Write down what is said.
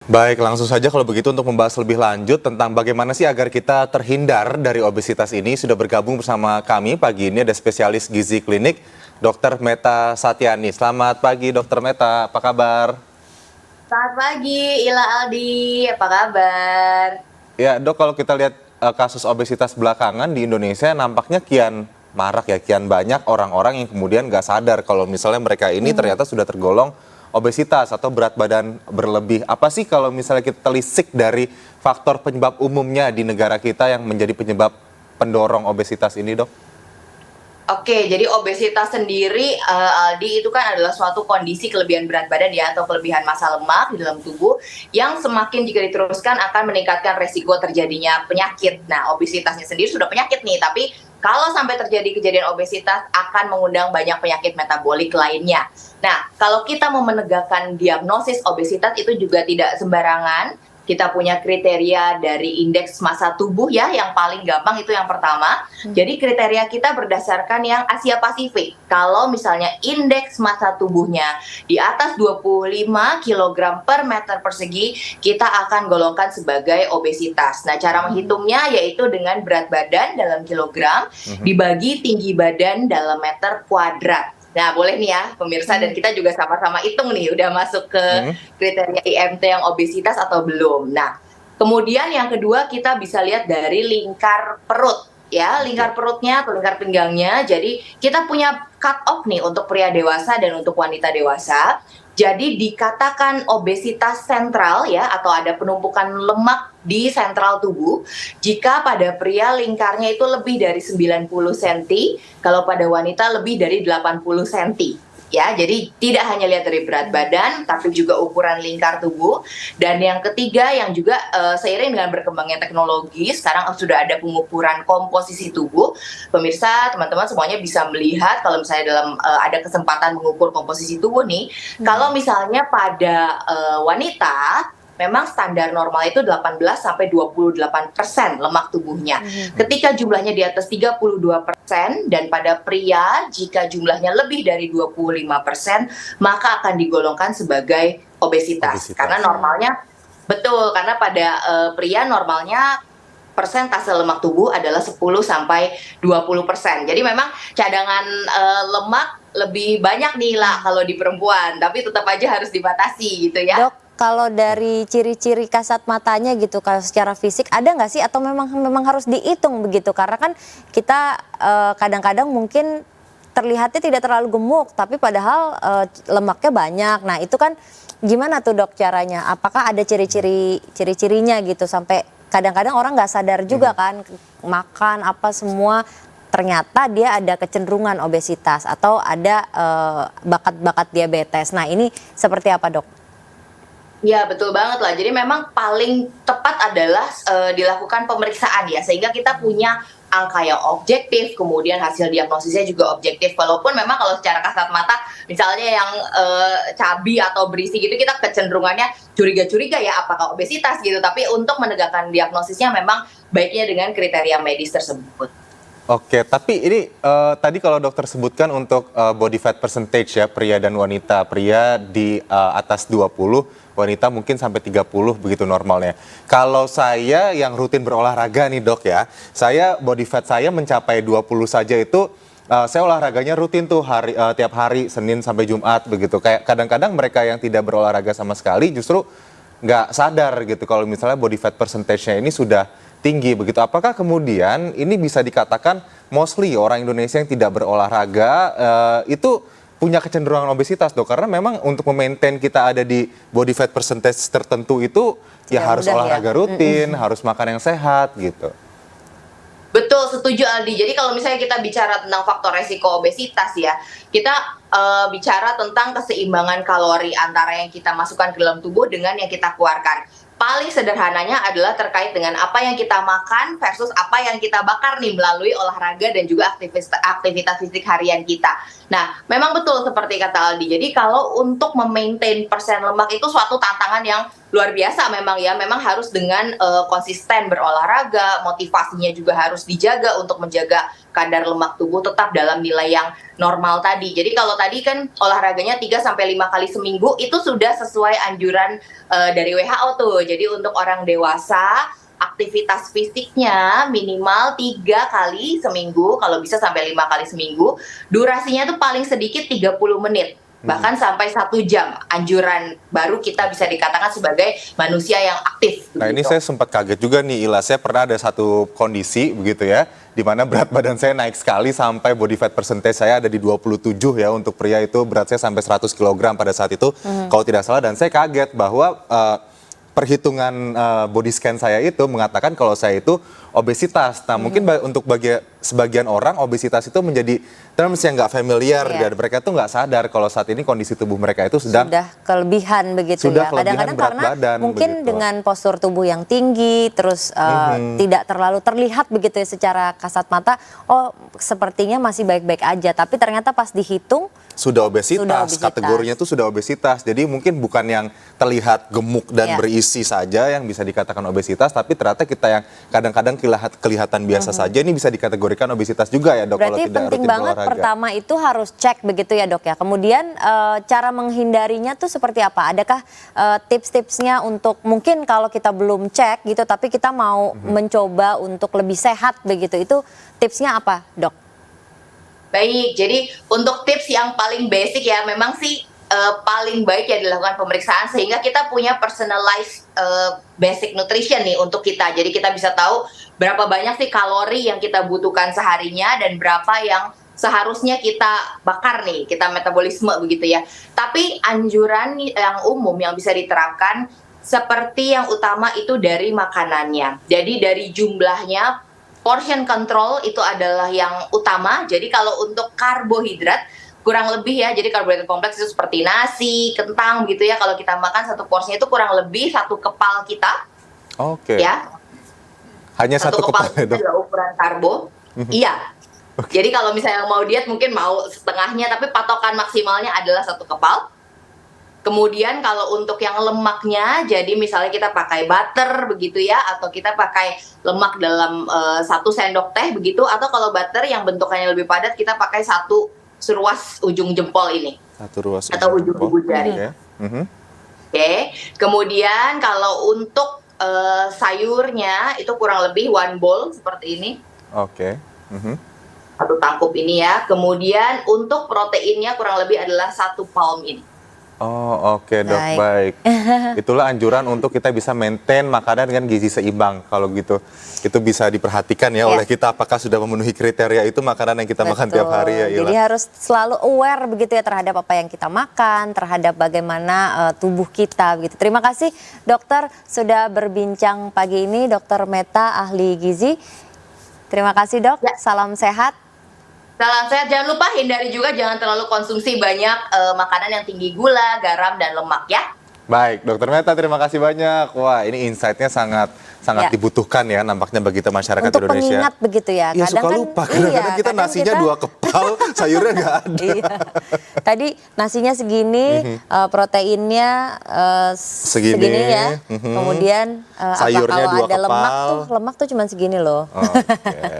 Baik, langsung saja kalau begitu untuk membahas lebih lanjut tentang bagaimana sih agar kita terhindar dari obesitas ini, sudah bergabung bersama kami pagi ini ada spesialis gizi klinik, Dr. Meta Satyani. Selamat pagi Dr. Meta, apa kabar? Selamat pagi, Ila Aldi. Apa kabar? Ya dok, kalau kita lihat kasus obesitas belakangan di Indonesia nampaknya kian marak ya, kian banyak orang-orang yang kemudian nggak sadar kalau misalnya mereka ini ternyata sudah tergolong obesitas atau berat badan berlebih. Apa sih kalau misalnya kita telisik dari faktor penyebab umumnya di negara kita yang menjadi penyebab pendorong obesitas ini dok? Oke, jadi obesitas sendiri, Aldi, itu kan adalah suatu kondisi kelebihan berat badan ya, atau kelebihan massa lemak di dalam tubuh yang semakin jika diteruskan akan meningkatkan resiko terjadinya penyakit. Nah, obesitasnya sendiri sudah penyakit nih, tapi kalau sampai terjadi kejadian obesitas akan mengundang banyak penyakit metabolik lainnya. Nah, kalau kita mau menegakkan diagnosis obesitas itu juga tidak sembarangan. Kita punya kriteria dari indeks massa tubuh ya, yang paling gampang itu yang pertama. Jadi kriteria kita berdasarkan yang Asia Pasifik. Kalau misalnya indeks massa tubuhnya di atas 25 kg per meter persegi, kita akan golongkan sebagai obesitas. Nah, cara menghitungnya yaitu dengan berat badan dalam kilogram dibagi tinggi badan dalam meter kuadrat. Nah, boleh nih ya pemirsa, dan kita juga sama-sama hitung nih udah masuk ke kriteria IMT yang obesitas atau belum. Nah, kemudian yang kedua kita bisa lihat dari lingkar perut ya, lingkar perutnya atau lingkar pinggangnya. Jadi kita punya cut off nih untuk pria dewasa dan untuk wanita dewasa. Jadi dikatakan obesitas sentral ya, atau ada penumpukan lemak di sentral tubuh jika pada pria lingkarnya itu lebih dari 90 cm, kalau pada wanita lebih dari 80 cm. Ya, jadi tidak hanya lihat dari berat badan, tapi juga ukuran lingkar tubuh. Dan yang ketiga yang juga seiring dengan berkembangnya teknologi, sekarang sudah ada pengukuran komposisi tubuh. Pemirsa, teman-teman semuanya bisa melihat kalau misalnya dalam ada kesempatan mengukur komposisi tubuh nih, kalau misalnya pada wanita memang standar normal itu 18 sampai 28% lemak tubuhnya. Ketika jumlahnya di atas 32% dan pada pria jika jumlahnya lebih dari 25%, maka akan digolongkan sebagai obesitas. Karena normalnya betul, karena pada pria normalnya persentase lemak tubuh adalah 10 sampai 20%. Jadi memang cadangan lemak lebih banyak nih lah kalau di perempuan, tapi tetap aja harus dibatasi gitu ya. Dok, kalau dari ciri-ciri kasat matanya gitu, kalau secara fisik ada nggak sih atau memang harus dihitung begitu? Karena kan kita kadang-kadang mungkin terlihatnya tidak terlalu gemuk, tapi padahal lemaknya banyak. Nah itu kan gimana tuh dok caranya? Apakah ada ciri-cirinya gitu sampai kadang-kadang orang nggak sadar juga kan makan apa semua ternyata dia ada kecenderungan obesitas atau ada bakat-bakat diabetes. Nah ini seperti apa dok? Ya, betul banget lah. Jadi memang paling tepat adalah dilakukan pemeriksaan ya, sehingga kita punya angka yang objektif, kemudian hasil diagnosisnya juga objektif. Walaupun memang kalau secara kasat mata, misalnya yang cabi atau berisi gitu, kita kecenderungannya curiga-curiga ya apakah obesitas gitu. Tapi untuk menegakkan diagnosisnya memang baiknya dengan kriteria medis tersebut. Oke, tapi ini tadi kalau dokter sebutkan untuk body fat percentage ya, pria dan wanita. Pria di atas 20, wanita mungkin sampai 30 begitu normalnya. Kalau saya yang rutin berolahraga nih dok ya, saya body fat saya mencapai 20 saja itu saya olahraganya rutin tuh tiap hari, Senin sampai Jumat begitu. Kayak kadang-kadang mereka yang tidak berolahraga sama sekali justru nggak sadar gitu kalau misalnya body fat percentage-nya ini sudah tinggi begitu. Apakah kemudian ini bisa dikatakan mostly orang Indonesia yang tidak berolahraga itu punya kecenderungan obesitas dok? Karena memang untuk memaintain kita ada di body fat percentage tertentu itu ya harus olahraga rutin, harus makan yang sehat gitu. Betul, setuju Aldi. Jadi kalau misalnya kita bicara tentang faktor resiko obesitas ya, kita bicara tentang keseimbangan kalori antara yang kita masukkan ke dalam tubuh dengan yang kita keluarkan. Paling sederhananya adalah terkait dengan apa yang kita makan versus apa yang kita bakar nih melalui olahraga dan juga aktivitas fisik harian kita. Nah, memang betul seperti kata Aldi. Jadi kalau untuk memaintain persen lemak itu suatu tantangan yang luar biasa memang ya, memang harus dengan konsisten berolahraga, motivasinya juga harus dijaga untuk menjaga kadar lemak tubuh tetap dalam nilai yang normal tadi. Jadi kalau tadi kan olahraganya 3 sampai 5 kali seminggu itu sudah sesuai anjuran dari WHO tuh. Jadi untuk orang dewasa aktivitas fisiknya minimal 3 kali seminggu, kalau bisa sampai 5 kali seminggu. Durasinya tuh paling sedikit 30 menit. Bahkan sampai 1 jam anjuran baru kita bisa dikatakan sebagai manusia yang aktif. Nah ini begitu. saya sempat kaget juga nih Ila, saya pernah ada satu kondisi begitu ya, di mana berat badan saya naik sekali sampai body fat percentage saya ada di 27 ya, untuk pria itu berat saya sampai 100 kg pada saat itu, kalau tidak salah, dan saya kaget bahwa perhitungan body scan saya itu mengatakan kalau saya itu obesitas. Nah mungkin untuk sebagian orang obesitas itu menjadi terms yang nggak familiar, Iya. dan mereka tuh nggak sadar kalau saat ini kondisi tubuh mereka itu sedang Sudah kelebihan begitu Sudah ya. kelebihan Kadang-kadang berat karena badan, mungkin begitu. dengan postur tubuh yang tinggi, terus tidak terlalu terlihat begitu ya secara kasat mata, oh sepertinya masih baik-baik aja. Tapi ternyata pas dihitung, sudah obesitas, Sudah obesitas. kategorinya tuh sudah obesitas. Jadi mungkin bukan yang terlihat gemuk dan Iya. berisi saja yang bisa dikatakan obesitas, tapi ternyata kita yang kadang-kadang kelihatan biasa saja ini bisa dikategorikan obesitas juga ya dok, kalau berarti tidak penting rutin banget berolahraga. pertama itu harus cek begitu ya dok ya. Kemudian cara menghindarinya tuh seperti apa? Adakah tips-tipsnya untuk mungkin kalau kita belum cek gitu, tapi kita mau mencoba untuk lebih sehat begitu, itu tipsnya apa dok? Baik, jadi untuk tips yang paling basic ya, memang sih paling baik ya dilakukan pemeriksaan sehingga kita punya personalized basic nutrition nih untuk kita. Jadi kita bisa tahu berapa banyak sih kalori yang kita butuhkan seharinya dan berapa yang seharusnya kita bakar nih, kita metabolisme begitu ya. Tapi anjuran yang umum yang bisa diterapkan seperti yang utama itu dari makanannya. Jadi dari jumlahnya, portion control itu adalah yang utama. Jadi kalau untuk karbohidrat kurang lebih ya, jadi karbohidrat kompleks itu seperti nasi, kentang gitu ya. Kalau kita makan satu porsinya itu kurang lebih 1 kepal kita, Oke, ya. hanya satu kepala itu dok. adalah ukuran karbo. Iya. Jadi kalau misalnya mau diet mungkin mau setengahnya, tapi patokan maksimalnya adalah 1 kepal. Kemudian kalau untuk yang lemaknya, jadi misalnya kita pakai butter begitu ya, atau kita pakai lemak dalam 1 sendok teh begitu, atau kalau butter yang bentukannya lebih padat kita pakai 1 seruas ujung jempol ini. Satu ruas Atau ujung ibu jari. Oke. Mhm. Oke. Kemudian kalau untuk sayurnya itu kurang lebih 1 bowl seperti ini. Oke. Mhm. 1 tangkup ini ya. Kemudian untuk proteinnya kurang lebih adalah 1 palm ini. Oh oke dok, baik. Itulah anjuran untuk kita bisa maintain makanan dengan gizi seimbang. Kalau gitu, itu bisa diperhatikan ya oleh kita apakah sudah memenuhi kriteria itu makanan yang kita makan tiap hari ya Ila. Jadi harus selalu aware begitu ya terhadap apa yang kita makan, terhadap bagaimana tubuh kita begitu. Terima kasih dokter sudah berbincang pagi ini, Dokter Meta, ahli gizi. Terima kasih dok, salam sehat. Salam sehat, jangan lupa hindari juga jangan terlalu konsumsi banyak makanan yang tinggi gula, garam, dan lemak ya. Baik, Dokter Meta terima kasih banyak. Wah ini insight-nya sangat dibutuhkan ya nampaknya bagi kita masyarakat Untuk Indonesia. pengingat begitu ya. Iya suka lupa, kadang-kadang kita kadang nasinya kita- 2 kepal, sayurnya nggak ada. Iya. Tadi nasinya segini, proteinnya segini ya. Kemudian Sayurnya kalau 2 ada kepal. lemak tuh cuma segini loh. Oke.